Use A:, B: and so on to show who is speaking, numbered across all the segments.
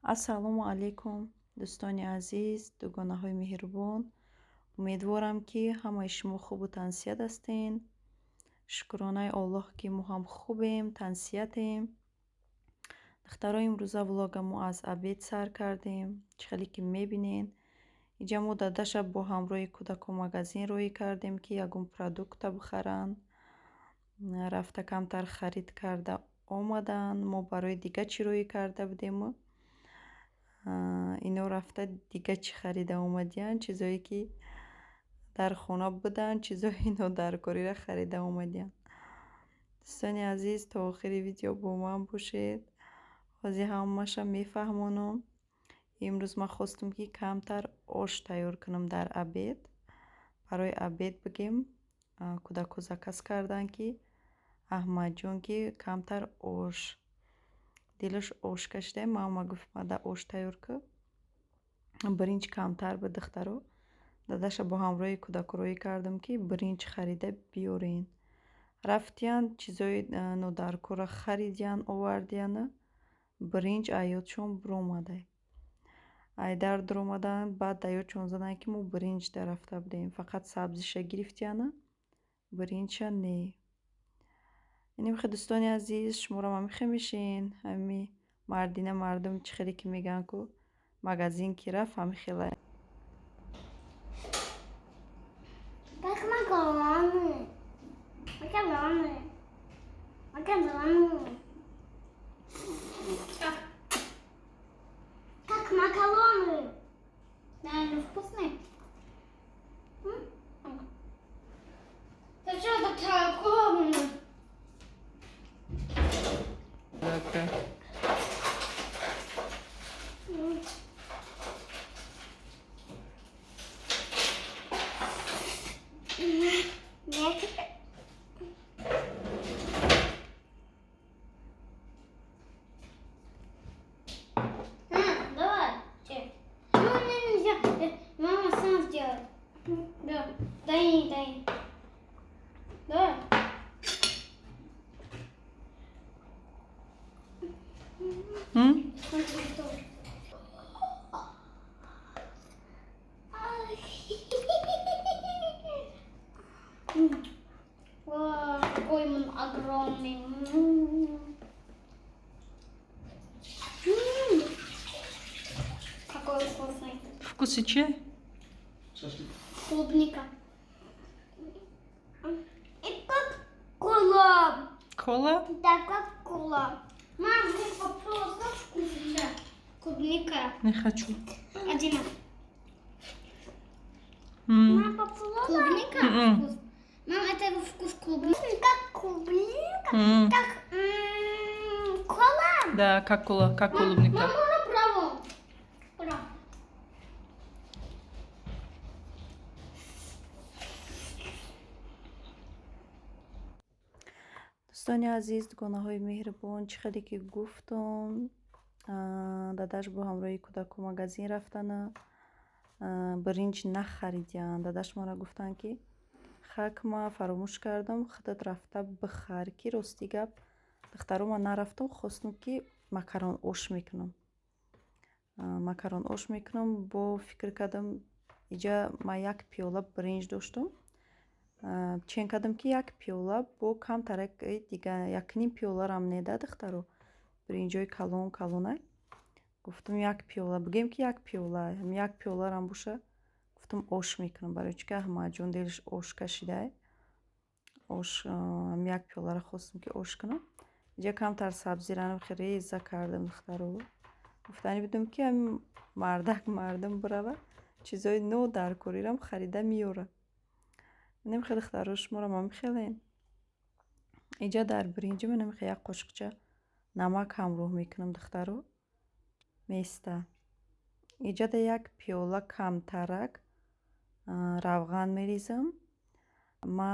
A: ассалому алайкум, дӯстони азиз, дугонаҳои меҳрубон. Умедворам, ки ҳамаи шумо хубу тансият ҳастед. Шукронаи Аллоҳ, ки мо ҳам хубем, тансиятем. духтаро, имрӯза влогамо аз абед сар кардем. Чӣ хеле ки мебинед, иҷа мо дадаша бо ҳамроҳи кӯдакон магазин роӣ кардем, ки ягон продукта бихаранд. Рафта камтар харид карда омаданд. Мо барои дига чӣ роӣ карда будему? Ино рафта дига чӣ харида омадиянд, чизое ки дар хона буданд, чизои нодаркориро харида омадиянд. дӯстони азиз, то охири видео бо ман бошед, ҳозир ҳамаша мефаҳмонам. имрӯз ман хостам, ки камтар ош тайёр кунам дар абед. барои абед бигем, кӯдако заказ карданд, ки аҳмадҷон, ки камтар ош, дилаш ош кашида, мама гуфт мада ош тайёр кун, биринҷ камтар ба духтаро. дадаша бо ҳамроҳи кӯдако роӣ кардам, ки биринҷ харида биёрен. рафтиянд чизои нодаркора харидиянд, овардиянд. биринҷ аёдшон буромада. айдар дуромаданд, баъд аёдшон заданд, ки мо биринҷда рафта будем, фақат сабзиша гирифтиянд, биринҷа не. инемихе дӯстони азиз, шуморо мамихе мешин ҳами мардина мардум чӣ хеле ки мегӯянд, ку магазин ки рафт ҳамихела
B: Как макароны. Наверное, вкусные. Ты что такая огромная? Давай. Ну, мне нельзя. Мама сам сделает. Да. Дай. Да. Вау, какой он огромный. Какой вкусный.
A: вкуси чӣ?
B: Клубника. И как кола.
A: кола?
B: Да, как кола. Мам, ты попробуй, как вкусно. Клубника.
A: Не хочу.
B: Один. Мама, попробуй. Клубника? Вкус. Мам, это вкус клубники. Как клубника? Как кола.
A: Да, как кола, как клубника.
B: Мама, направо. Право.
A: дӯстони азиз, дугонаҳои меҳрубон, чӣ хеле ки гуфтам, дадаш бо ҳамроҳи кӯдако магазин рафтана. биринҷ нахаридиянд. дадаш мара гуфтанд, ки хак ма фаромӯш кардам, худат рафта бихар, ки рости гап духтаро ман нарафтам, хостам, ки макарон ош мекунам. макарон ош мекунам, бо фикр кардам, иҷа ман як пиёла биринҷ доштам. чен кардам, ки як пиёла бо камтар дига якним пиёларам неда духтаро биринҷои калонай. гуфтам як пиёла бигем, ки як пиёла, як пиёларам боша. гуфтам ош мекунам, барои чӣ ки аҳмадҷон дилаш ош кашида. ош як пиёларо хостам, ки ош кунам. иҷа камтар сабзиранам реза кардам духтаро. гуфтани будам, ки мардум бирава чизои нодаркорирам харида миёра. намехе духтаро, шуморо мамихелен. иҷа дар биринҷи ман намехе як қошиқча намак ҳамроҳ мекунам духтаро. места иҷа да як пиёла камтарак равған мерезам. ма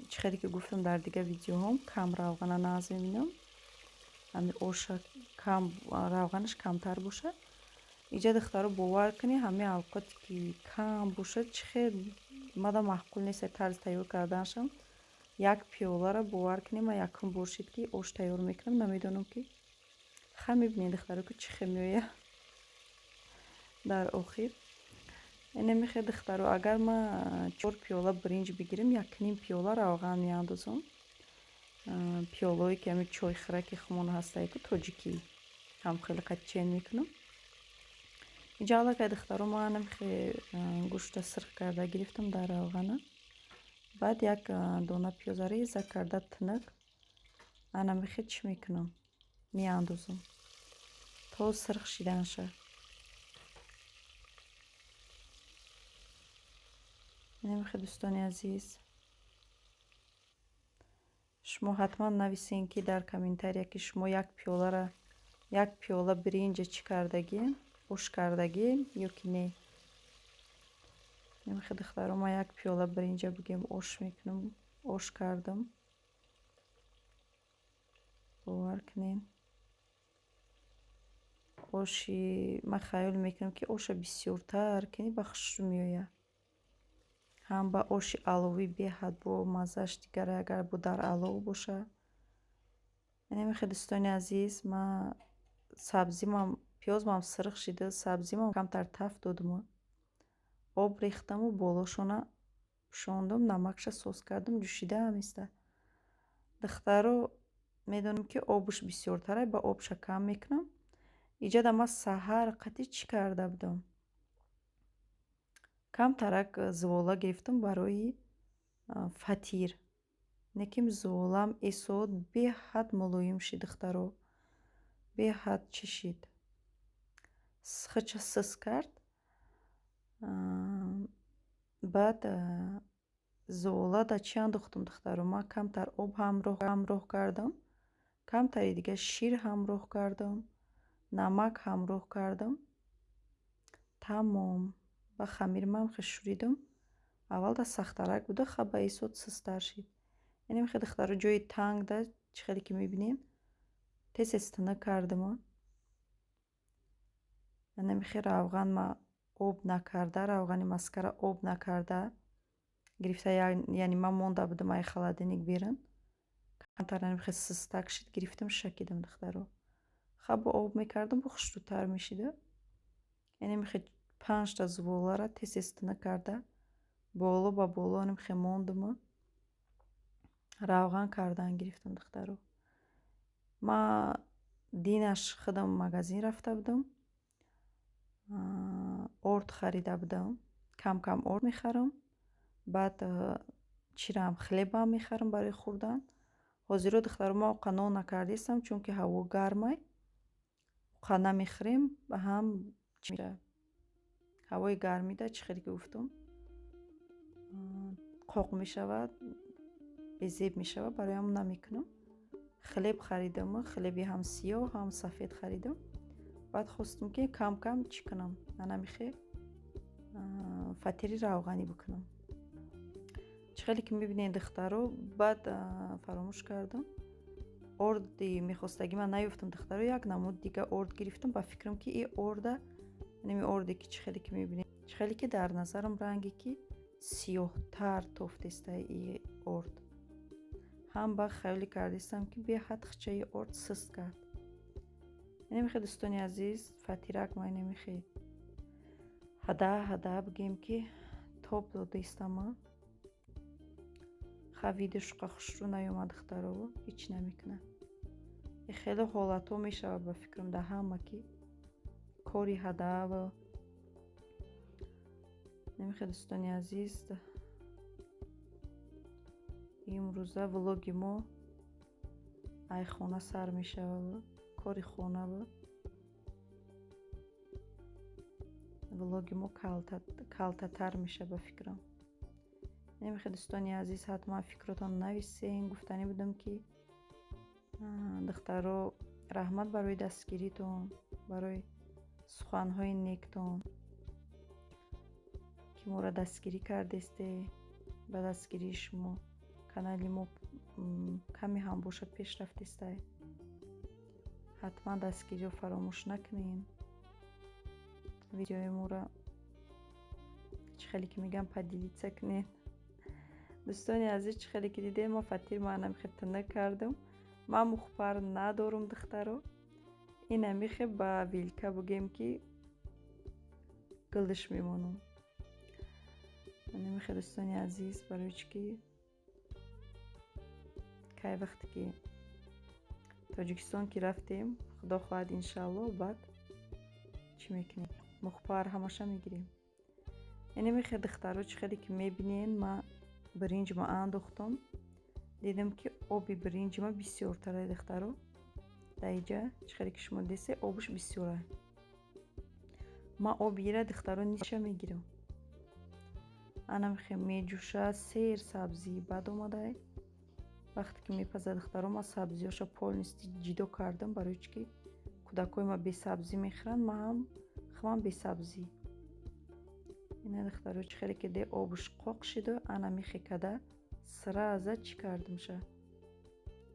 A: чӣ хеле ки гуфтам дар дига видеоҳом, кам равғана наз мебинам. ҳами оша кам равғанаш камтар бошад. иҷа духтаро бовар кунӣ, ҳамаи авқоте ки кам бошад, чӣ хел мада маъқул нест тарзи тайёр карданашам. як пиёларо бовар кунӣ, ма якум бор шид, ки ош тайёр мекунам. намедонам, ки ха мебинед духтаро, ки чӣ хел меояд. дар охир инамихе духтаро агар ма 4 пиёла биринҷ бигирим 1 пиёла равған меандозам. Пиёлаҳое ки ҳамин чойхӯраки хумон ҳастае ку тоҷикӣ ҳам хеле қатчен мекунам. Иҷа аллакай духтаро ма намихе гӯшта сирх карда гирифтам дар равғана. Баъд як дона пиёза реза карда тинак анамихе чӣ мекунам? Меандозам то сирх шидан шавад. намихе дӯстони азиз, шумо ҳатман нависен ки дар комментария ки шумо як пиёла биринҷа чӣ кардагин, ош кардагин ё ки не. намихе духтаро ма як пиёла биринҷа бигем ош мекунам, ош кардам. бовар кунен оши ма хаёл мекунам ки оша бисёртар кини ба хушрӯ меояд. ҳам ба оши аловӣ беҳад бо маззаш дигаре агар бо дар алов боша. намихе дӯстони азиз, ма сабзимам пиёзмам сирх шида, сабзимам камтар тафт додама. об рехтаму болошона пӯшондам, намакша соус кардам, ҷӯшидаам иста. духтаро медонам ки обуш бисёртаре, ба обша кам мекунам. иҷада ма саҳар қатӣ чӣ карда будам? камтарак зувола гирифтам барои фатир. неким зуволам эсоат беҳад мулоим шид духтаро, беҳад чишид, хича сис кард. баъд зуволада чӣ андохтам духтаро? Ма камтар об ҳамроҳ кардам, камтари дига шир ҳамроҳ кардам, намак ҳамроҳ кардам. тамом ба хамирмам шӯридам. аввалда сахтарак буда, ха ба эсот систар шид. инамихе духтаро ҷои тангда чӣ хеле ки мебинем тез тина кардама. инамихе равған ма об накарда, равғани маскара об накарда гирифта, яъне ма монда будам ай холодильник берин. камтар инамихе систак шид, гирифтам шакидам духтаро. ха бо об мекардам, бо хушрӯтар мешида. инамихе 5 зуволара тез тина карда боло ба боло инамихе мондама. равған кардан гирифтам духтаро. ма динаш худам магазин рафта будам, орд харида будам. кам орд мехарам. баъд чирам хлебам мехарам барои хӯрдан. ҳозиро духтаро ма оқа нон накардистам, чунки ҳаво гармай. оқа намехӯрем, ба ҳам ҳавои гармида чӣ хеле ки гуфтам қоқ мешавад, безеб мешавад, барои ҳамон намекунам. хлеб харидам, хлеби ҳам сиёҳ ҳам сафед харидам. баъд хостам ки кам чӣ кунам, анамихе фатири равғанӣ бикунам. чӣ хеле ки мебинед духтаро, баъд фаромӯш кардам. орди мехостагӣ ман наёфтам духтаро, як намуд дига орд гирифтам. ба фикрам ки и орда, нами орде ки чӣ хеле ки мебинед, чӣ хеле ки дар назарам ранге ки сиёҳтар тофтестаи и орд. ҳам ба хаёле кардистам ки беҳад хичаи орд сист кард. инамихе дӯстони азиз, фатирак ма инамихе ҳада бигем ки тоб додистама. ха видео шуқа хушрӯ наёмад духтаро, ҳеҷ намекунад. хеле ҳолатҳо мешавад ба фикрам да ҳама ки кори ҳадава. намихе дӯстони азиз, имрӯза влоги мо ай хона сар мешавад, кори хонава. влоги мо калтатар меша ба фикрам. намихе дӯстони азиз, ҳатман фикротон нависен. гуфтанӣ будам ки духтаро раҳмат барои дастгиритон, барои суханҳои нектон ки моро дастгирӣ кардесте. ба дастгирии шумо канали мо каме ҳам бошад пеш рафтестай. ҳатман дастгириро фаромӯш накунед. видеои моро чӣ хеле ки мегам поделиться кунед. дӯстони азиз, чӣ хеле ки дидем, ма фатир манамихе тина кардам. ман мухбар надорум духтаро. инамихе ба вилка бигем ки гилдаш мемонам. Намехе дӯстони азиз, барои чӣ ки кай вақте ки Тоҷикистон ки рафтем, худо хоҳад иншаллоҳ, баъд чӣ мекунем? Мухпар ҳамаша мегирем. Намехе духтаро чӣ хеле ки мебинен, ма биринҷима андохтам. Дидам ки оби биринҷима бисёртара духтаро. Даиҷа чӣ хеле ки шумо дисе обуш бисёра. Ма оби ира духтаро ниша мегирам. Анамехе меҷӯша, сер сабзӣ бад омадай. Вақте ки мепазад духтаро, ма сабзиёша полнистӣ ҷидо кардам, барои чӣ ки кӯдакои ма бесабзӣ мехӯранд, ма ҳам хӯам бесабзӣ. Ина духтаро чӣ хеле ки де обуш қоқ шиду, ана мехе када сраза чӣ кардамша?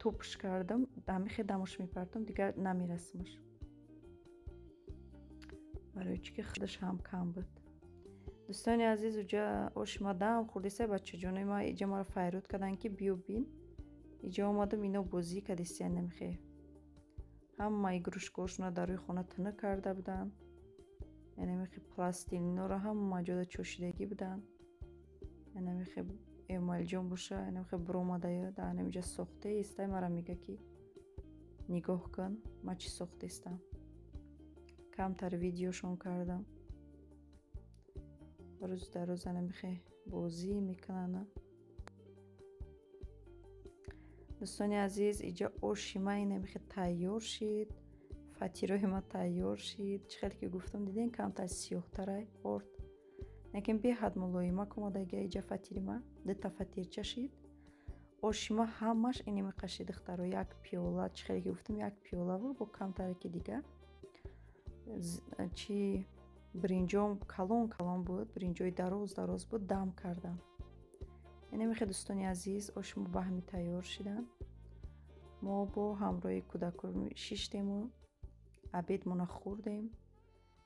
A: Тупш кардам, дамехе дамош мепартам, дигар намерасмаш. Барои чӣ ки худаш ҳам кам буд. Дӯстони азиз, уҷа оши ма дам хурдисай бачаҷонои ма иҷа маро файруд карданд ки биё бин. Иҷа омадам, ино бозӣ кадистиян намехе. Ҳама игрушкаҳошонро дар рӯи хона тина карда буданд. Намехе пластилинҳоро ҳама ҷода чӯшидагӣ буданд. Намехе Эмомалиҷон боша, намехе биромадаю дар намиҷа сохтаистай, мара мега ки нигоҳ кун, ма чӣ сохтаистам. Камтар видеошон кардам. Рӯз дар рӯз намехе бозӣ мекунанд. дӯстони азиз, иҷа оши ма намехе тайёр шид. Фатирои ма тайёр шид. Чӣ хеле ки гуфтам, дидем камтар сиёҳтарай орд. Лекин беҳад мулоимак омадага иҷа фатири ма. Дута фатирча шид. Оши ма ҳамаш инами қаши духтаро. Як пиёла, чӣ хеле ки гуфтам, як пиёла буд бо камтараки дига. Чӣ биринҷом калон буд, биринҷои дароз буд, дам кардам. Намехе дӯстони азиз, оши мо ба ҳамин тайёр шиданд. Мо бо ҳамроҳи кӯдакон шиштему, абедмона хӯрдем.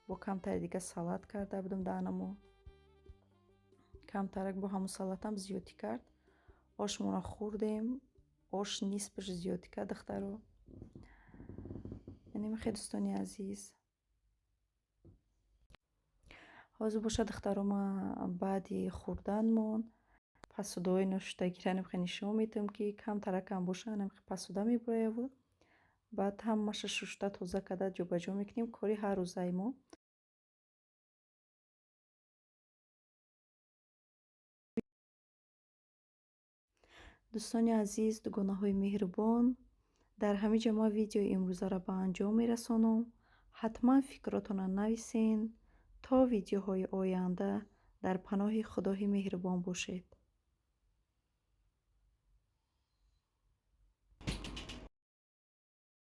A: Бо камтари дига салат карда будам даънамо. Камтарак бо ҳамун салатам зиёдӣ кард. Ошмона хӯрдем. Ош нисфаш зиёдӣ кард духтаро. Намехе дӯстони азиз. Ҳозир боша духтаро ма баъди хӯрданмон пасудаҳои ношутагиро намехе нишон медиҳам ки камтаракам боша, намехе пасуда мебураяву. Баъд ҳамаша шушта тоза карда ҷобаҷо мекунем. Кори ҳаррӯзаи мо. дӯстони азиз, дугонаҳои меҳрубон, дар ҳамин ҷо ма видеои имрӯзаро ба анҷом мерасонам. ҳатман фикротонро нависен. То видеоҳои оянда дар паноҳи Худои меҳрубон бошед.